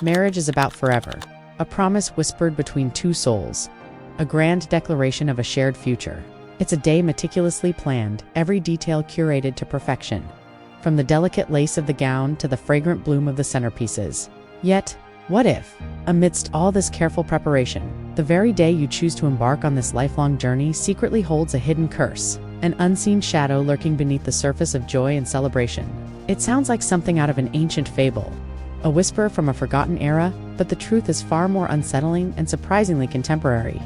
Marriage is about forever, a promise whispered between two souls, a grand declaration of a shared future. It's a day meticulously planned, every detail curated to perfection, from the delicate lace of the gown to the fragrant bloom of the centerpieces. Yet, what if, amidst all this careful preparation, the very day you choose to embark on this lifelong journey secretly holds a hidden curse, an unseen shadow lurking beneath the surface of joy and celebration? It sounds like something out of an ancient fable, a whisper from a forgotten era, but the truth is far more unsettling and surprisingly contemporary.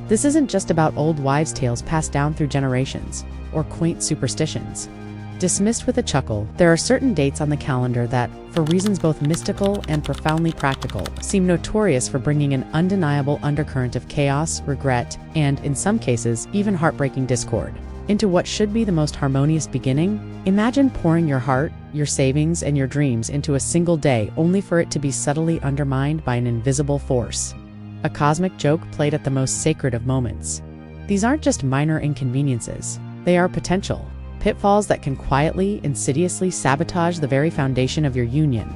This isn't just about old wives' tales passed down through generations, or quaint superstitions. Dismissed with a chuckle, there are certain dates on the calendar that, for reasons both mystical and profoundly practical, seem notorious for bringing an undeniable undercurrent of chaos, regret, and, in some cases, even heartbreaking discord into what should be the most harmonious beginning. Imagine pouring your heart, your savings, and your dreams into a single day only for it to be subtly undermined by an invisible force. A cosmic joke played at the most sacred of moments. These aren't just minor inconveniences. They are potential pitfalls that can quietly, insidiously sabotage the very foundation of your union,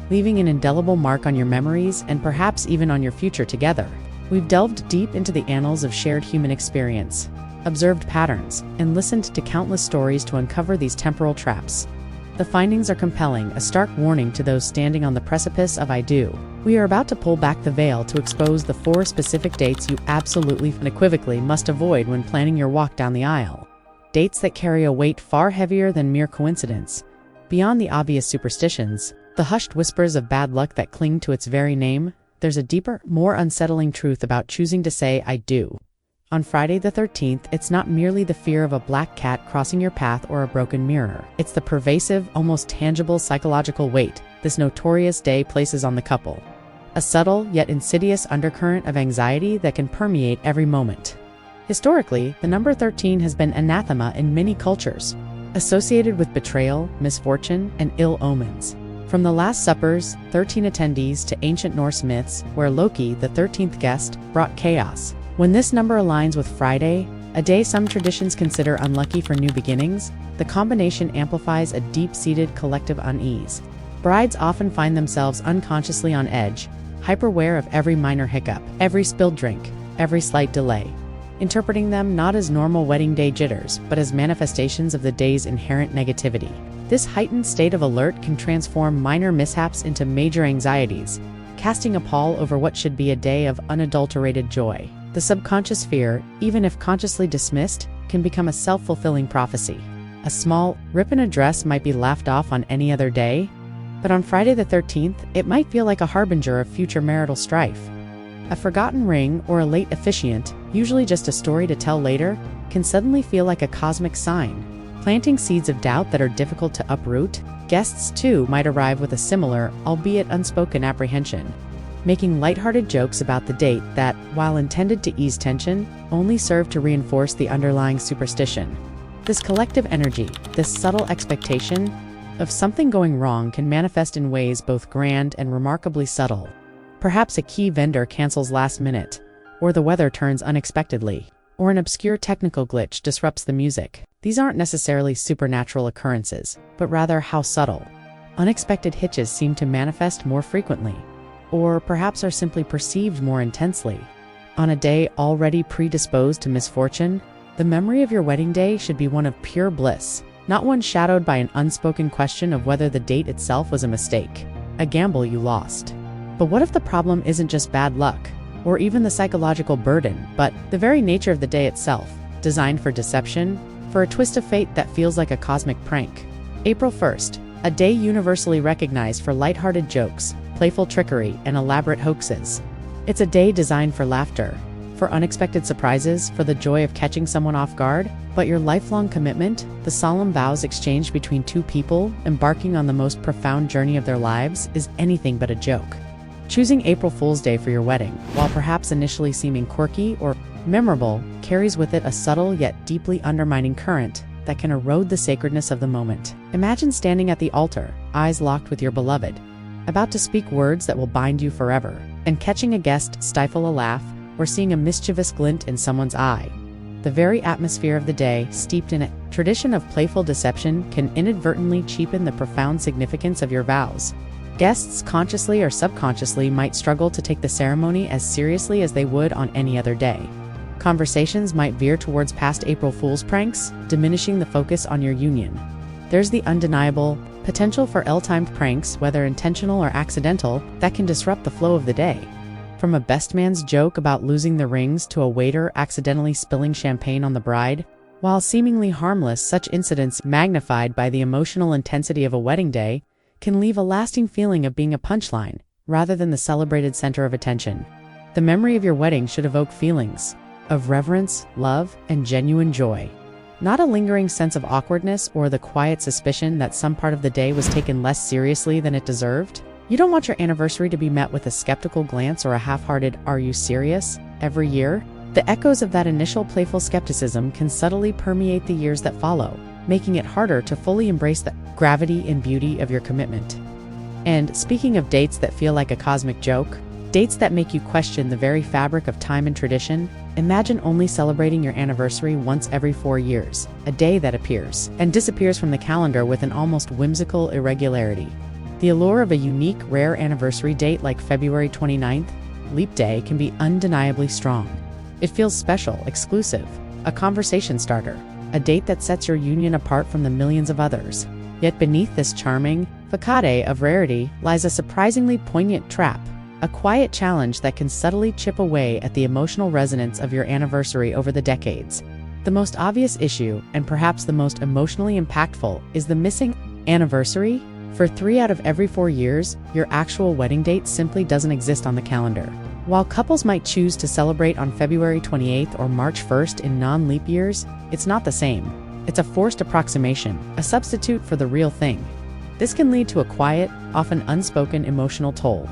leaving an indelible mark on your memories and perhaps even on your future together. We've delved deep into the annals of shared human experience, observed patterns, and listened to countless stories to uncover these temporal traps. The findings are compelling, a stark warning to those standing on the precipice of I do. We are about to pull back the veil to expose the 4 specific dates you absolutely and unequivocally must avoid when planning your walk down the aisle. Dates that carry a weight far heavier than mere coincidence. Beyond the obvious superstitions, the hushed whispers of bad luck that cling to its very name, there's a deeper, more unsettling truth about choosing to say I do. On Friday the 13th, it's not merely the fear of a black cat crossing your path or a broken mirror. It's the pervasive, almost tangible psychological weight this notorious day places on the couple. A subtle, yet insidious undercurrent of anxiety that can permeate every moment. Historically, the number 13 has been anathema in many cultures, associated with betrayal, misfortune, and ill omens. From the Last Supper's 13 attendees to ancient Norse myths, where Loki, the 13th guest, brought chaos. When this number aligns with Friday, a day some traditions consider unlucky for new beginnings, the combination amplifies a deep-seated collective unease. Brides often find themselves unconsciously on edge, hyper-aware of every minor hiccup, every spilled drink, every slight delay, interpreting them not as normal wedding day jitters, but as manifestations of the day's inherent negativity. This heightened state of alert can transform minor mishaps into major anxieties, casting a pall over what should be a day of unadulterated joy. The subconscious fear, even if consciously dismissed, can become a self-fulfilling prophecy. A small rip in a dress might be laughed off on any other day, but on Friday the 13th, it might feel like a harbinger of future marital strife. A forgotten ring or a late officiant, usually just a story to tell later, can suddenly feel like a cosmic sign, planting seeds of doubt that are difficult to uproot. Guests, too, might arrive with a similar, albeit unspoken apprehension, making lighthearted jokes about the date that, while intended to ease tension, only serve to reinforce the underlying superstition. This collective energy, this subtle expectation of something going wrong, can manifest in ways both grand and remarkably subtle. Perhaps a key vendor cancels last minute, or the weather turns unexpectedly, or an obscure technical glitch disrupts the music. These aren't necessarily supernatural occurrences, but rather how subtle. Unexpected hitches seem to manifest more frequently, or perhaps are simply perceived more intensely. On a day already predisposed to misfortune, the memory of your wedding day should be one of pure bliss, not one shadowed by an unspoken question of whether the date itself was a mistake, a gamble you lost. But what if the problem isn't just bad luck, or even the psychological burden, but the very nature of the day itself, designed for deception, for a twist of fate that feels like a cosmic prank? April 1st, a day universally recognized for lighthearted jokes, playful trickery, and elaborate hoaxes. It's a day designed for laughter, for unexpected surprises, for the joy of catching someone off guard. But your lifelong commitment, the solemn vows exchanged between two people embarking on the most profound journey of their lives, is anything but a joke. Choosing April Fool's Day for your wedding, while perhaps initially seeming quirky or memorable, carries with it a subtle yet deeply undermining current that can erode the sacredness of the moment. Imagine standing at the altar, eyes locked with your beloved, about to speak words that will bind you forever, and catching a guest stifle a laugh or seeing a mischievous glint in someone's eye. The very atmosphere of the day, steeped in a tradition of playful deception, can inadvertently cheapen the profound significance of your vows. Guests, consciously or subconsciously, might struggle to take the ceremony as seriously as they would on any other day. Conversations might veer towards past April Fool's pranks, diminishing the focus on your union. There's the undeniable potential for ill-timed pranks, whether intentional or accidental, that can disrupt the flow of the day. From a best man's joke about losing the rings to a waiter accidentally spilling champagne on the bride, while seemingly harmless, such incidents, magnified by the emotional intensity of a wedding day, can leave a lasting feeling of being a punchline, rather than the celebrated center of attention. The memory of your wedding should evoke feelings of reverence, love, and genuine joy, not a lingering sense of awkwardness or the quiet suspicion that some part of the day was taken less seriously than it deserved. You don't want your anniversary to be met with a skeptical glance or a half-hearted "Are you serious?" every year. The echoes of that initial playful skepticism can subtly permeate the years that follow, making it harder to fully embrace the gravity and beauty of your commitment. And speaking of dates that feel like a cosmic joke, dates that make you question the very fabric of time and tradition, imagine only celebrating your anniversary once every 4 years, a day that appears and disappears from the calendar with an almost whimsical irregularity. The allure of a unique, rare anniversary date like February 29th, Leap Day, can be undeniably strong. It feels special, exclusive, a conversation starter, a date that sets your union apart from the millions of others. Yet beneath this charming facade of rarity lies a surprisingly poignant trap, a quiet challenge that can subtly chip away at the emotional resonance of your anniversary over the decades. The most obvious issue, and perhaps the most emotionally impactful, is the missing anniversary. For 3 out of every 4 years, your actual wedding date simply doesn't exist on the calendar. While couples might choose to celebrate on February 28th or March 1st in non-leap years, it's not the same. It's a forced approximation, a substitute for the real thing. This can lead to a quiet, often unspoken emotional toll.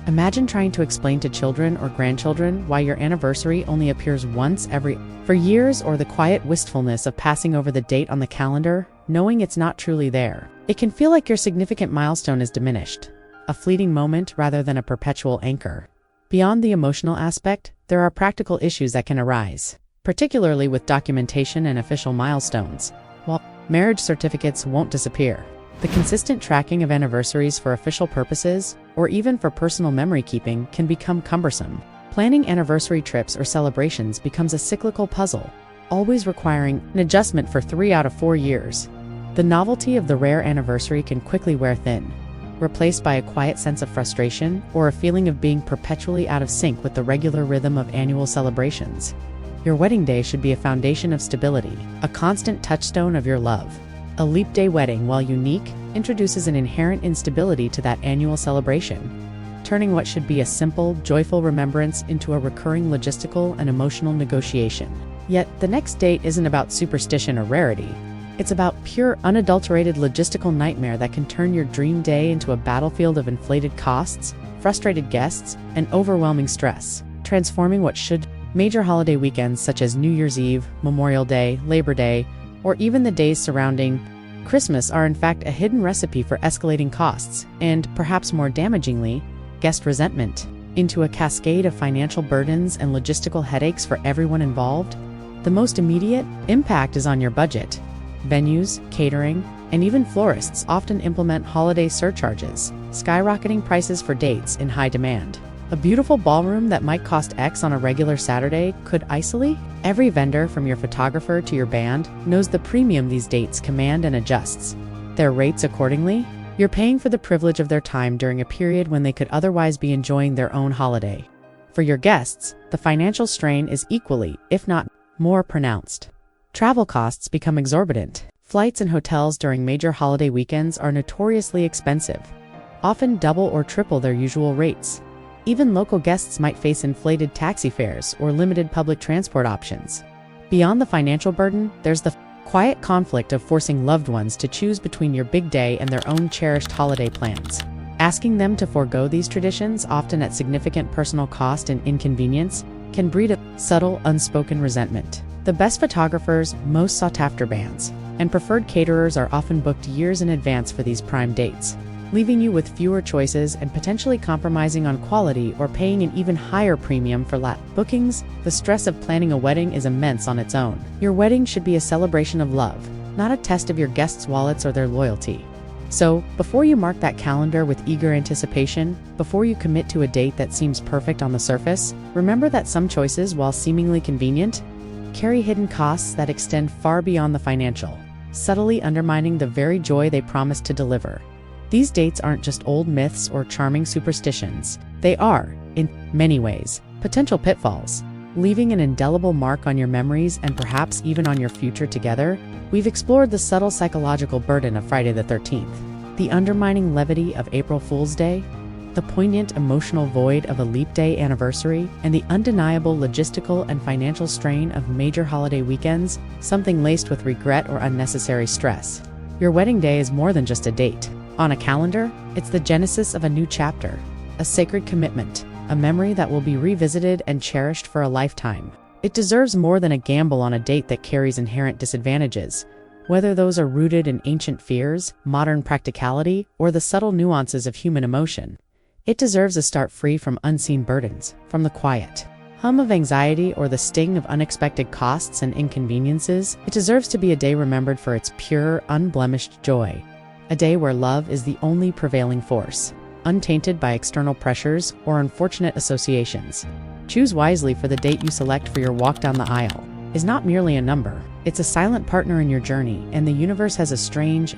Imagine trying to explain to children or grandchildren why your anniversary only appears once every 4 years, or the quiet wistfulness of passing over the date on the calendar, knowing it's not truly there. It can feel like your significant milestone is diminished, a fleeting moment rather than a perpetual anchor. Beyond the emotional aspect, there are practical issues that can arise, particularly with documentation and official milestones. While marriage certificates won't disappear, the consistent tracking of anniversaries for official purposes, or even for personal memory keeping, can become cumbersome. Planning anniversary trips or celebrations becomes a cyclical puzzle, always requiring an adjustment for 3 out of 4 years. The novelty of the rare anniversary can quickly wear thin, replaced by a quiet sense of frustration or a feeling of being perpetually out of sync with the regular rhythm of annual celebrations. Your wedding day should be a foundation of stability, a constant touchstone of your love. A leap day wedding, while unique, introduces an inherent instability to that annual celebration, turning what should be a simple, joyful remembrance into a recurring logistical and emotional negotiation. Yet, the next date isn't about superstition or rarity. It's about pure, unadulterated logistical nightmare that can turn your dream day into a battlefield of inflated costs, frustrated guests, and overwhelming stress, transforming what should major holiday weekends such as New Year's Eve, Memorial Day, Labor Day, or even the days surrounding Christmas are in fact a hidden recipe for escalating costs and, perhaps more damagingly, guest resentment, into a cascade of financial burdens and logistical headaches for everyone involved. The most immediate impact is on your budget. Venues, catering, and even florists often implement holiday surcharges, skyrocketing prices for dates in high demand. A beautiful ballroom that might cost X on a regular Saturday could isolate. Every vendor, from your photographer to your band, knows the premium these dates command and adjusts their rates accordingly. You're paying for the privilege of their time during a period when they could otherwise be enjoying their own holiday. For your guests, the financial strain is equally, if not more, pronounced. Travel costs become exorbitant. Flights and hotels during major holiday weekends are notoriously expensive, often double or triple their usual rates. Even local guests might face inflated taxi fares or limited public transport options. Beyond the financial burden, there's the quiet conflict of forcing loved ones to choose between your big day and their own cherished holiday plans. Asking them to forego these traditions, often at significant personal cost and inconvenience, can breed a subtle, unspoken resentment. The best photographers, most sought-after bands, and preferred caterers are often booked years in advance for these prime dates, leaving you with fewer choices and potentially compromising on quality or paying an even higher premium for late bookings. The stress of planning a wedding is immense on its own. Your wedding should be a celebration of love, not a test of your guests' wallets or their loyalty. So, before you mark that calendar with eager anticipation, before you commit to a date that seems perfect on the surface, remember that some choices, while seemingly convenient, carry hidden costs that extend far beyond the financial, subtly undermining the very joy they promise to deliver. These dates aren't just old myths or charming superstitions. They are, in many ways, potential pitfalls, leaving an indelible mark on your memories and perhaps even on your future together. We've explored the subtle psychological burden of Friday the 13th, the undermining levity of April Fool's Day, the poignant emotional void of a leap day anniversary, and the undeniable logistical and financial strain of major holiday weekends, something laced with regret or unnecessary stress. Your wedding day is more than just a date. On a calendar, it's the genesis of a new chapter, a sacred commitment, a memory that will be revisited and cherished for a lifetime. It deserves more than a gamble on a date that carries inherent disadvantages, whether those are rooted in ancient fears, modern practicality, or the subtle nuances of human emotion. It deserves a start free from unseen burdens, from the quiet hum of anxiety or the sting of unexpected costs and inconveniences. It deserves to be a day remembered for its pure, unblemished joy, a day where love is the only prevailing force, untainted by external pressures or unfortunate associations. Choose wisely, for the date you select for your walk down the aisle is not merely a number. It's a silent partner in your journey, and the universe has a strange,